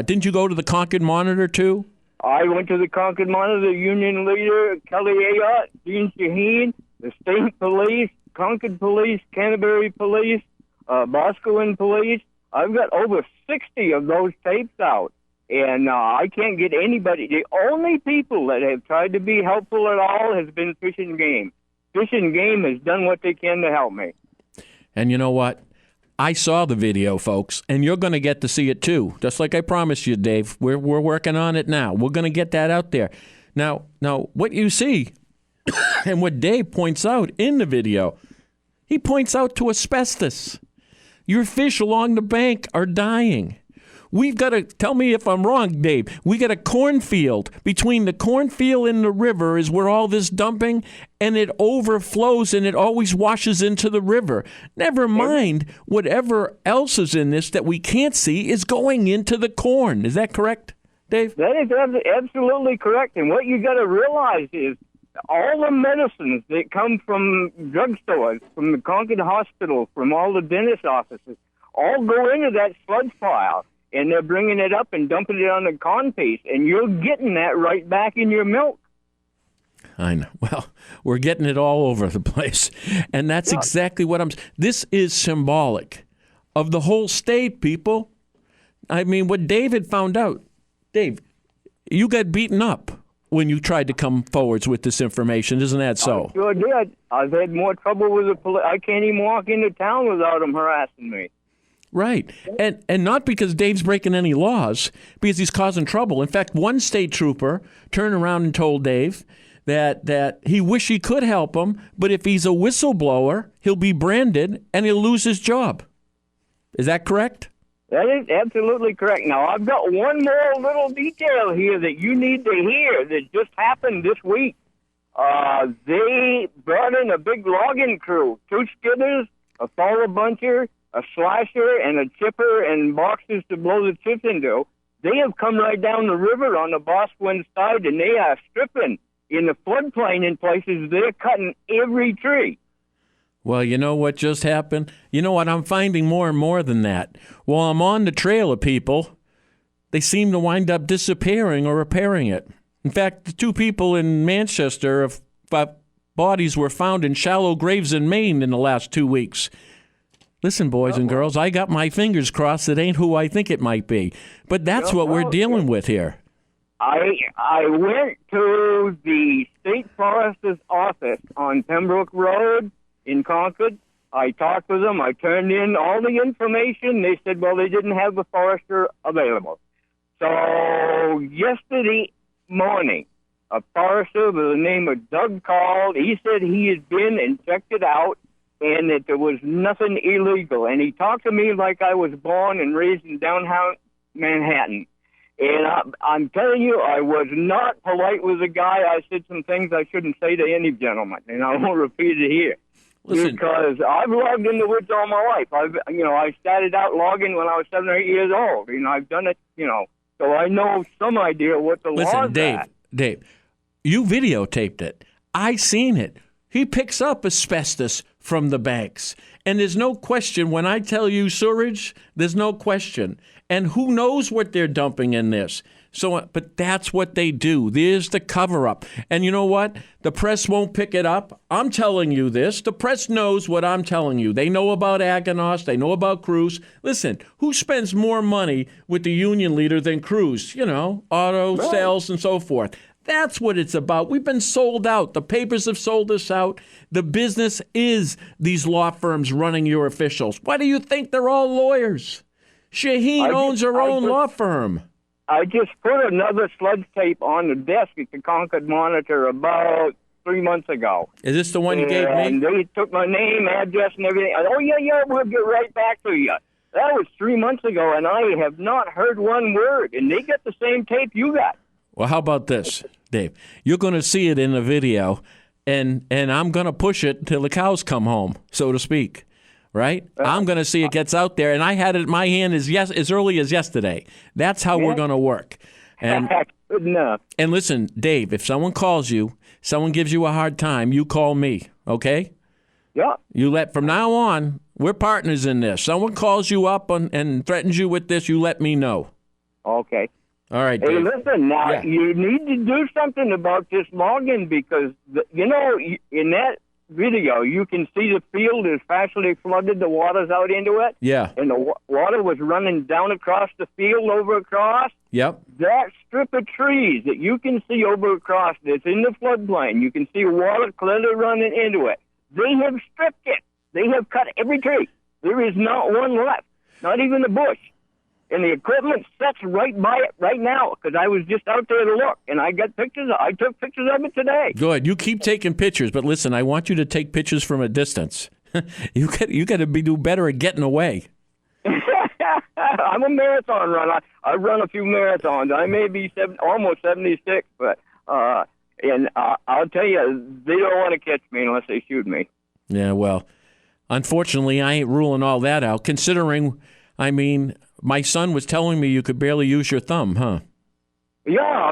Didn't you go to the Concord Monitor too? I went to the Concord Monitor, the union leader, Kelly Ayotte, Dean Shaheen, the state police, Concord police, Canterbury police, Boscawen police. I've got over 60 of those tapes out, and I can't get anybody. The only people that have tried to be helpful at all has been Fish and Game. Fish and Game has done what they can to help me. And you know what? I saw the video, folks, and you're going to get to see it too, just like I promised you, Dave. We're working on it now. We're going to get that out there. Now, what you see and what Dave points out in the video, he points out to asbestos. Your fish along the bank are dying. We've got to, tell me if I'm wrong, Dave, we got a cornfield. Between the cornfield and the river is where all this dumping, and it overflows and it always washes into the river. Never mind whatever else is in this that we can't see is going into the corn. Is that correct, Dave? That is absolutely correct. And what you got to realize is all the medicines that come from drugstores, from the Concord Hospital, from all the dentist offices, all go into that sludge pile. And they're bringing it up and dumping it on the corn piece, and you're getting that right back in your milk. I know. Well, we're getting it all over the place. And that's exactly what this is symbolic of the whole state, people. I mean, what David found out. Dave, you got beaten up when you tried to come forwards with this information. Isn't that so? I sure did. I've had more trouble with the police. I can't even walk into town without them harassing me. Right. And not because Dave's breaking any laws, because he's causing trouble. In fact, one state trooper turned around and told Dave that he wish he could help him, but if he's a whistleblower, he'll be branded and he'll lose his job. Is that correct? That is absolutely correct. Now, I've got one more little detail here that you need to hear that just happened this week. They brought in a big logging crew, 2 skidders, a follow buncher, a slasher, and a chipper, and boxes to blow the chips into. They have come right down the river on the Boscawen side, and they are stripping in the floodplain in places. They're cutting every tree. Well, you know what just happened? You know what? I'm finding more and more than that. While I'm on the trail of people, they seem to wind up disappearing or repairing it. In fact, the 2 people in Manchester, bodies were found in shallow graves in Maine in the last 2 weeks. Listen, boys and girls, I got my fingers crossed it ain't who I think it might be. But that's what we're dealing with here. I went to the state forester's office on Pembroke Road in Concord. I talked with them. I turned in all the information. They said, well, they didn't have the forester available. So yesterday morning, a forester by the name of Doug called. He said he had been and checked it out, and that there was nothing illegal. And he talked to me like I was born and raised in downtown Manhattan. And I'm telling you, I was not polite with the guy. I said some things I shouldn't say to any gentleman, and I won't repeat it here. Listen, because I've logged in the woods all my life. I started out logging when I was 7 or 8 years old. I've done it, so I know some idea what the laws are. Listen, Dave, you videotaped it. I seen it. He picks up asbestos from the banks. And there's no question, when I tell you sewage, there's no question. And who knows what they're dumping in this? So, but that's what they do. There's the cover-up. And you know what? The press won't pick it up. I'm telling you this. The press knows what I'm telling you. They know about ASBESTOS. They know about Cruz. Listen, who spends more money with the union leader than Cruz? Auto sales and so forth. That's what it's about. We've been sold out. The papers have sold us out. The business is these law firms running your officials. Why do you think they're all lawyers? Shaheen owns her own law firm. I just put another sludge tape on the desk at the Concord Monitor about 3 months ago. Is this the one you gave me? And they took my name, address, and everything. Oh, yeah, we'll get right back to you. That was 3 months ago, and I have not heard one word. And they got the same tape you got. Well, how about this, Dave? You're going to see it in the video, and I'm going to push it till the cows come home, so to speak, right? I'm going to see it gets out there, and I had it in my hand as early as yesterday. That's how we're going to work. And, good enough. And listen, Dave, if someone calls you, someone gives you a hard time, you call me, okay? Yeah. From now on, we're partners in this. Someone calls you up and threatens you with this, you let me know. Okay. All right, Hey, Dave. listen, now, you need to do something about this logging because, in that video, you can see the field is partially flooded, the water's out into it. Yeah. And the water was running down across the field, over across. Yep. That strip of trees that you can see over across that's in the floodplain, you can see water clearly running into it. They have stripped it. They have cut every tree. There is not one left, not even a bush. And the equipment sits right by it right now because I was just out there to look, and I got pictures. I took pictures of it today. Good. You keep taking pictures, but listen, I want you to take pictures from a distance. You got to do better at getting away. I'm a marathon runner. I run a few marathons. I may be almost 76, but and I'll tell you, they don't want to catch me unless they shoot me. Yeah, well, unfortunately, I ain't ruling all that out. Considering, my son was telling me you could barely use your thumb, huh? Yeah,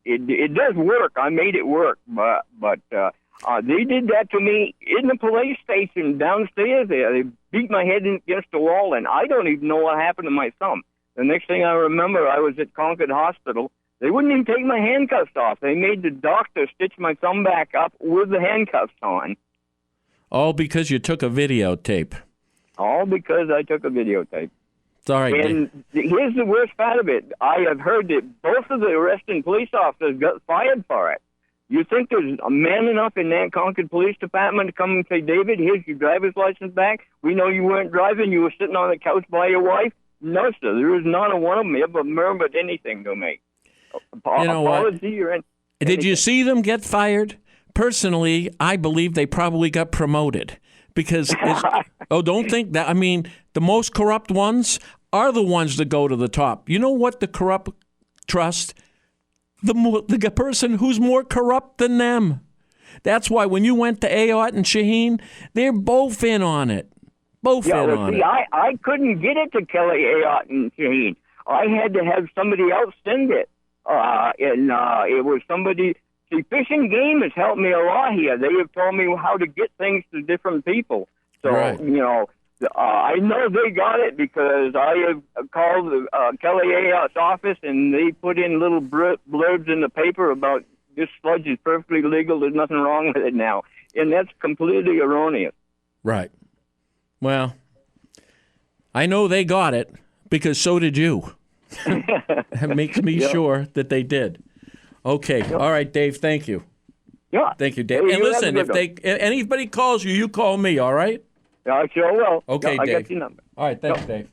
it does work. I made it work, but they did that to me in the police station downstairs there. They beat my head against the wall, and I don't even know what happened to my thumb. The next thing I remember, I was at Concord Hospital. They wouldn't even take my handcuffs off. They made the doctor stitch my thumb back up with the handcuffs on. All because you took a videotape. All because I took a videotape. It's all right, and here's the worst part of it. I have heard that both of the arresting police officers got fired for it. You think there's a man enough in that Concord Police Department to come and say, David, here's your driver's license back. We know you weren't driving. You were sitting on the couch by your wife. No, sir. There was not a one of them ever murmured anything to me. You know what? Did you see them get fired? Personally, I believe they probably got promoted because don't think that. The most corrupt ones are the ones that go to the top. You know what the corrupt trust? The person who's more corrupt than them. That's why when you went to Ayotte and Shaheen, they're both in on it. I couldn't get it to Kelly, Ayotte, and Shaheen. I had to have somebody else send it. It was somebody. See, Fish and Game has helped me a lot here. They have told me how to get things to different people. So, right. I know they got it because I have called Kelly Ayotte's office, and they put in little blurbs in the paper about this sludge is perfectly legal. There's nothing wrong with it now. And that's completely erroneous. Right. Well, I know they got it because so did you. That makes me sure that they did. Okay. Yep. All right, Dave. Thank you. Yeah. Thank you, Dave. Hey, and listen, if anybody calls you, you call me. All right. I sure will. Okay, I Dave. got your number. All right. Thanks, Dave.